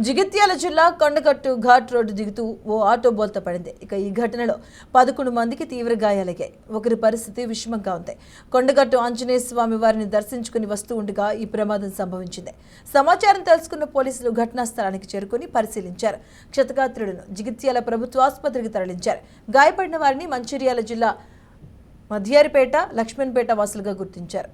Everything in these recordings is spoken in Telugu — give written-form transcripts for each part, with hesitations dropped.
జగిత్యాల జిల్లా కొండగట్టు ఘాట్ రోడ్డు దిగుతూ ఓ ఆటో బోల్తా పడింది. ఇక ఈ ఘటనలో 11 మందికి తీవ్ర గాయాలయ్యాయి. ఒకరి పరిస్థితి విషమంగా ఉంది. కొండగట్టు ఆంజనేయ స్వామి వారిని దర్శించుకుని వస్తూ ఉండగా ఈ ప్రమాదం సంభవించింది. సమాచారం తెలుసుకున్న పోలీసులు ఘటనా స్థలానికి చేరుకుని పరిశీలించారు. క్షతగాత్రులను జగిత్యాల ప్రభుత్వ ఆసుపత్రికి తరలించారు. గాయపడిన వారిని మంచిర్యాల జిల్లా మధ్యారిపేట, లక్ష్మణపేట వాసులుగా గుర్తించారు.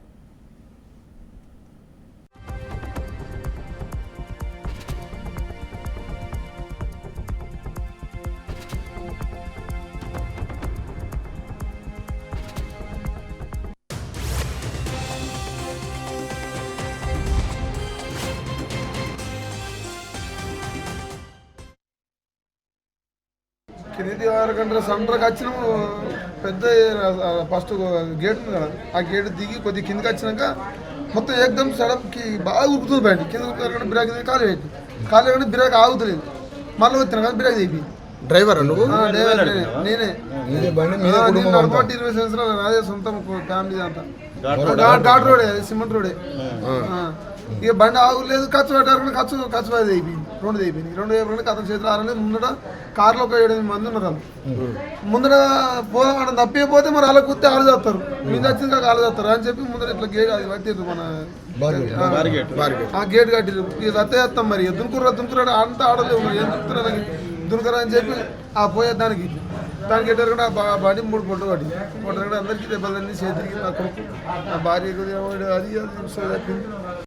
కింది 6 గంటల సెంటర్కి వచ్చినాము. పెద్ద ఫస్ట్ గేట్ ఉంది కదా, ఆ గేట్ దిగి కొద్దిగా కిందికి వచ్చినాక మొత్తం ఏకదం సడన్కి బాగా ఉరుకుతుంది బండి. కింద ఉరుకుతారు బ్రేక్ కాలు పెట్టి కాలు లేకుండా బ్రేక్ ఆగుతలేదు. మళ్ళీ వచ్చినా కానీ బ్రేక్ అయిపోయింది. డ్రైవర్ నువ్వు? నేనే. నడపాటి 20 సంవత్సరాలు అదే సొంతం ఫ్యామిలీ అంతా. ఘాట్ రోడే, సిమెంట్ రోడే. ఇక బండి ఆగులేదు. ఖర్చు పెట్టారు, ఖర్చు అది అయిపోయింది. రెండు అయిపోయింది. అతని చేతులు ఆరలేదు. ముందట కార్లో ఒక 7-8 మంది ఉన్నారు. వాళ్ళు ముందర పోదాం తప్పిపోతే మరి అలా కూర్తే ఆలు చేస్తారు, మీద వచ్చింది ఆలు చేస్తారు అని చెప్పి ముందర ఇట్లా గేట్ అది పట్టిర్రు. మన ఆ గేట్ కట్టిరు. ఇక రద్ద చేస్తాం. మరి దునుకురా అంతా ఆడలేవు. మరి ఏం దుక్కుతున్నారు దునుకరా అని చెప్పి ఆ పోయే దానికి ఎట్టారు కూడా బాడీ 3 పొట్టు కొట్టింది. అందరికీ దెబ్బలన్నీ చేతికి, నా కొడుకు, నా భార్యకు అది తప్పింది.